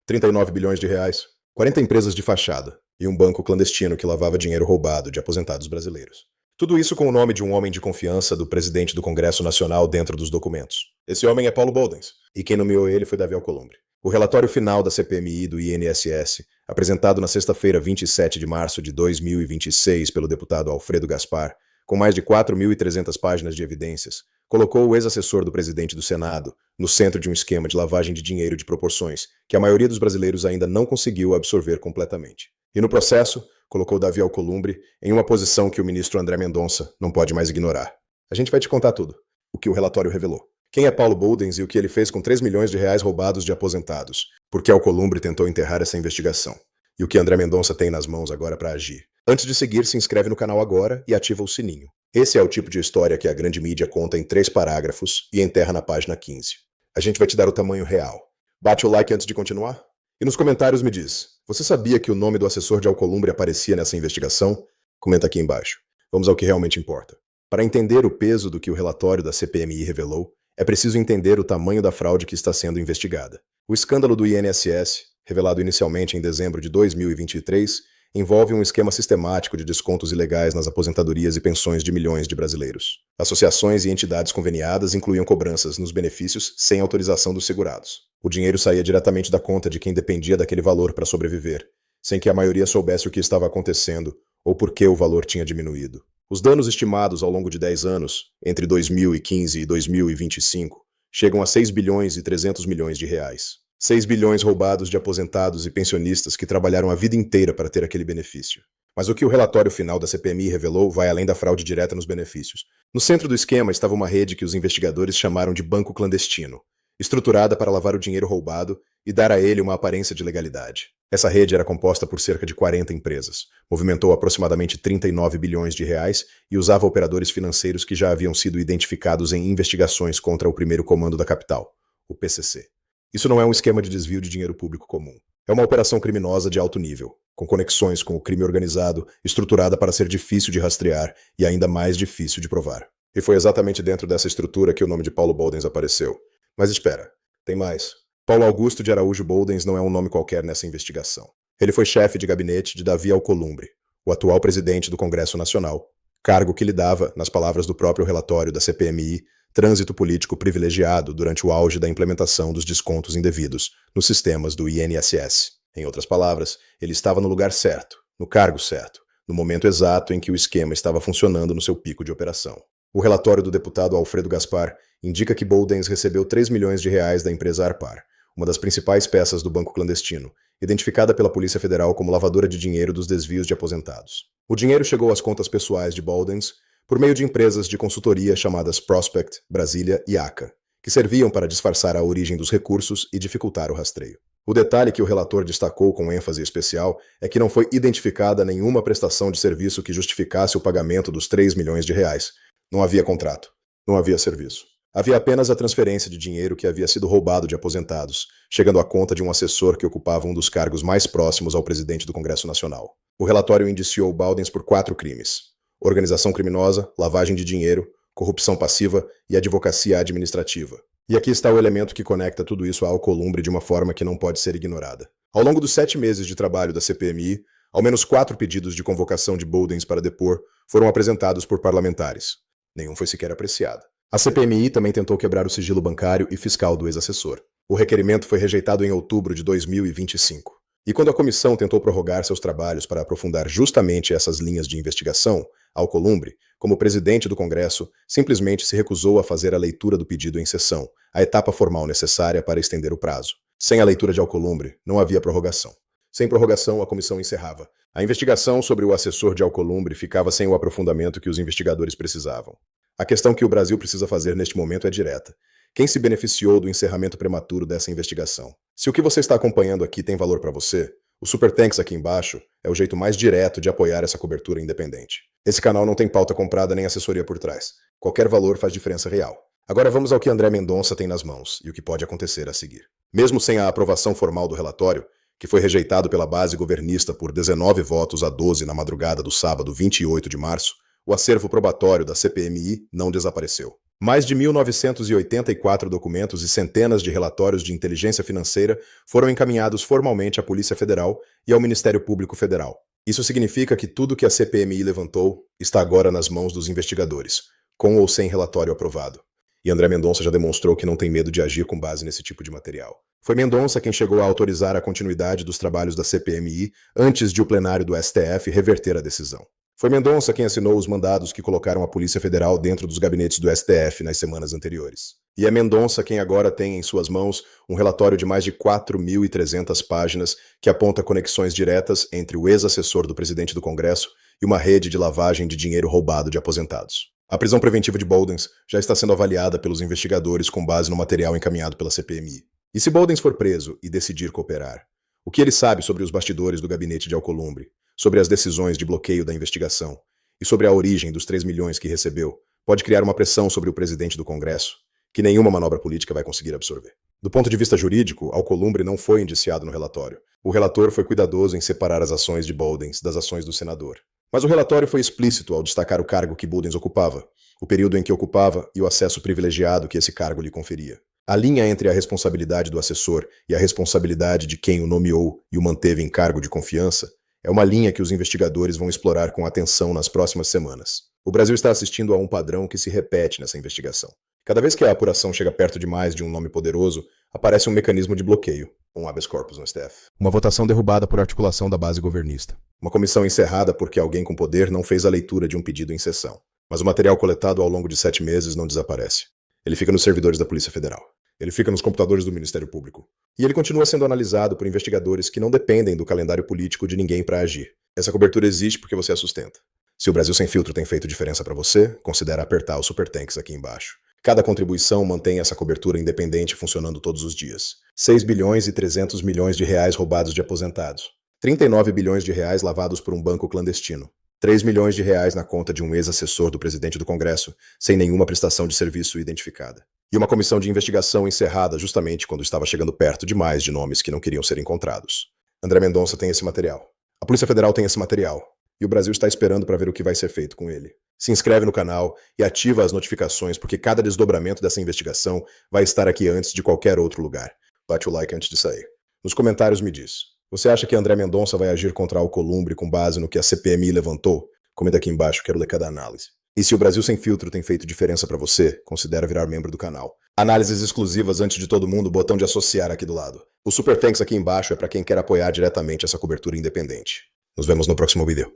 39 bilhões de reais, 40 empresas de fachada e um banco clandestino que lavava dinheiro roubado de aposentados brasileiros. Tudo isso com o nome de um homem de confiança do presidente do Congresso Nacional dentro dos documentos. Esse homem é Paulo Boldens, e quem nomeou ele foi Davi Alcolumbre. O relatório final da CPMI e do INSS, apresentado na sexta-feira, 27 de março de 2026 pelo deputado Alfredo Gaspar, com mais de 4.300 páginas de evidências, colocou o ex-assessor do presidente do Senado no centro de um esquema de lavagem de dinheiro de proporções que a maioria dos brasileiros ainda não conseguiu absorver completamente. E no processo, colocou Davi Alcolumbre em uma posição que o ministro André Mendonça não pode mais ignorar. A gente vai te contar tudo, o que o relatório revelou. Quem é Paulo Boldens e o que ele fez com 3 milhões de reais roubados de aposentados? Por que Alcolumbre tentou enterrar essa investigação? E o que André Mendonça tem nas mãos agora para agir? Antes de seguir, se inscreve no canal agora e ativa o sininho. Esse é o tipo de história que a grande mídia conta em 3 parágrafos e enterra na página 15. A gente vai te dar o tamanho real. Bate o like antes de continuar? E nos comentários me diz, você sabia que o nome do assessor de Alcolumbre aparecia nessa investigação? Comenta aqui embaixo. Vamos ao que realmente importa. Para entender o peso do que o relatório da CPMI revelou, é preciso entender o tamanho da fraude que está sendo investigada. O escândalo do INSS, revelado inicialmente em dezembro de 2023, envolve um esquema sistemático de descontos ilegais nas aposentadorias e pensões de milhões de brasileiros. Associações e entidades conveniadas incluíam cobranças nos benefícios sem autorização dos segurados. O dinheiro saía diretamente da conta de quem dependia daquele valor para sobreviver, sem que a maioria soubesse o que estava acontecendo ou por que o valor tinha diminuído. Os danos estimados ao longo de 10 anos, entre 2015 e 2025, chegam a 6 bilhões e 300 milhões de reais. 6 bilhões roubados de aposentados e pensionistas que trabalharam a vida inteira para ter aquele benefício. Mas o que o relatório final da CPMI revelou vai além da fraude direta nos benefícios. No centro do esquema estava uma rede que os investigadores chamaram de banco clandestino, estruturada para lavar o dinheiro roubado e dar a ele uma aparência de legalidade. Essa rede era composta por cerca de 40 empresas, movimentou aproximadamente 39 bilhões de reais e usava operadores financeiros que já haviam sido identificados em investigações contra o primeiro comando da capital, o PCC. Isso não é um esquema de desvio de dinheiro público comum. É uma operação criminosa de alto nível, com conexões com o crime organizado, estruturada para ser difícil de rastrear e ainda mais difícil de provar. E foi exatamente dentro dessa estrutura que o nome de Paulo Boldens apareceu. Mas espera, tem mais. Paulo Augusto de Araújo Boldens não é um nome qualquer nessa investigação. Ele foi chefe de gabinete de Davi Alcolumbre, o atual presidente do Congresso Nacional, cargo que lhe dava, nas palavras do próprio relatório da CPMI, trânsito político privilegiado durante o auge da implementação dos descontos indevidos nos sistemas do INSS. Em outras palavras, ele estava no lugar certo, no cargo certo, no momento exato em que o esquema estava funcionando no seu pico de operação. O relatório do deputado Alfredo Gaspar indica que Boldens recebeu 3 milhões de reais da empresa Arpar, uma das principais peças do banco clandestino, identificada pela Polícia Federal como lavadora de dinheiro dos desvios de aposentados. O dinheiro chegou às contas pessoais de Boldens por meio de empresas de consultoria chamadas Prospect, Brasília e ACA, que serviam para disfarçar a origem dos recursos e dificultar o rastreio. O detalhe que o relator destacou com ênfase especial é que não foi identificada nenhuma prestação de serviço que justificasse o pagamento dos 3 milhões de reais. Não havia contrato, não havia serviço. Havia apenas a transferência de dinheiro que havia sido roubado de aposentados, chegando à conta de um assessor que ocupava um dos cargos mais próximos ao presidente do Congresso Nacional. O relatório indiciou Boldens por 4 crimes: organização criminosa, lavagem de dinheiro, corrupção passiva e advocacia administrativa. E aqui está o elemento que conecta tudo isso a Alcolumbre de uma forma que não pode ser ignorada. Ao longo dos 7 meses de trabalho da CPMI, ao menos 4 pedidos de convocação de Boldens para depor foram apresentados por parlamentares. Nenhum foi sequer apreciado. A CPMI também tentou quebrar o sigilo bancário e fiscal do ex-assessor. O requerimento foi rejeitado em outubro de 2025. E quando a comissão tentou prorrogar seus trabalhos para aprofundar justamente essas linhas de investigação, Alcolumbre, como presidente do Congresso, simplesmente se recusou a fazer a leitura do pedido em sessão, a etapa formal necessária para estender o prazo. Sem a leitura de Alcolumbre, não havia prorrogação. Sem prorrogação, a comissão encerrava. A investigação sobre o assessor de Alcolumbre ficava sem o aprofundamento que os investigadores precisavam. A questão que o Brasil precisa fazer neste momento é direta. Quem se beneficiou do encerramento prematuro dessa investigação? Se o que você está acompanhando aqui tem valor para você, o Super Thanks aqui embaixo é o jeito mais direto de apoiar essa cobertura independente. Esse canal não tem pauta comprada nem assessoria por trás. Qualquer valor faz diferença real. Agora vamos ao que André Mendonça tem nas mãos e o que pode acontecer a seguir. Mesmo sem a aprovação formal do relatório, que foi rejeitado pela base governista por 19 votos a 12 na madrugada do sábado 28 de março, o acervo probatório da CPMI não desapareceu. Mais de 1.984 documentos e centenas de relatórios de inteligência financeira foram encaminhados formalmente à Polícia Federal e ao Ministério Público Federal. Isso significa que tudo que a CPMI levantou está agora nas mãos dos investigadores, com ou sem relatório aprovado. E André Mendonça já demonstrou que não tem medo de agir com base nesse tipo de material. Foi Mendonça quem chegou a autorizar a continuidade dos trabalhos da CPMI antes de o plenário do STF reverter a decisão. Foi Mendonça quem assinou os mandados que colocaram a Polícia Federal dentro dos gabinetes do STF nas semanas anteriores. E é Mendonça quem agora tem em suas mãos um relatório de mais de 4.300 páginas que aponta conexões diretas entre o ex-assessor do presidente do Congresso e uma rede de lavagem de dinheiro roubado de aposentados. A prisão preventiva de Boldens já está sendo avaliada pelos investigadores com base no material encaminhado pela CPMI. E se Boldens for preso e decidir cooperar, o que ele sabe sobre os bastidores do gabinete de Alcolumbre, sobre as decisões de bloqueio da investigação e sobre a origem dos 3 milhões que recebeu, pode criar uma pressão sobre o presidente do Congresso que nenhuma manobra política vai conseguir absorver. Do ponto de vista jurídico, Alcolumbre não foi indiciado no relatório. O relator foi cuidadoso em separar as ações de Boldens das ações do senador. Mas o relatório foi explícito ao destacar o cargo que Boldens ocupava, o período em que ocupava e o acesso privilegiado que esse cargo lhe conferia. A linha entre a responsabilidade do assessor e a responsabilidade de quem o nomeou e o manteve em cargo de confiança é uma linha que os investigadores vão explorar com atenção nas próximas semanas. O Brasil está assistindo a um padrão que se repete nessa investigação. Cada vez que a apuração chega perto demais de um nome poderoso, aparece um mecanismo de bloqueio, um habeas corpus no STF. Uma votação derrubada por articulação da base governista. Uma comissão encerrada porque alguém com poder não fez a leitura de um pedido em sessão. Mas o material coletado ao longo de 7 meses não desaparece. Ele fica nos servidores da Polícia Federal. Ele fica nos computadores do Ministério Público. E ele continua sendo analisado por investigadores que não dependem do calendário político de ninguém para agir. Essa cobertura existe porque você a sustenta. Se o Brasil Sem Filtro tem feito diferença para você, considere apertar os supertanks aqui embaixo. Cada contribuição mantém essa cobertura independente funcionando todos os dias. 6 bilhões e 300 milhões de reais roubados de aposentados. 39 bilhões de reais lavados por um banco clandestino. 3 milhões de reais na conta de um ex-assessor do presidente do Congresso, sem nenhuma prestação de serviço identificada. E uma comissão de investigação encerrada justamente quando estava chegando perto demais de nomes que não queriam ser encontrados. André Mendonça tem esse material. A Polícia Federal tem esse material. E o Brasil está esperando para ver o que vai ser feito com ele. Se inscreve no canal e ativa as notificações porque cada desdobramento dessa investigação vai estar aqui antes de qualquer outro lugar. Bate o like antes de sair. Nos comentários me diz, você acha que André Mendonça vai agir contra Alcolumbre com base no que a CPMI levantou? Comenta aqui embaixo, quero ler cada análise. E se o Brasil Sem Filtro tem feito diferença para você, considera virar membro do canal. Análises exclusivas antes de todo mundo, botão de associar aqui do lado. O Super Thanks aqui embaixo é para quem quer apoiar diretamente essa cobertura independente. Nos vemos no próximo vídeo.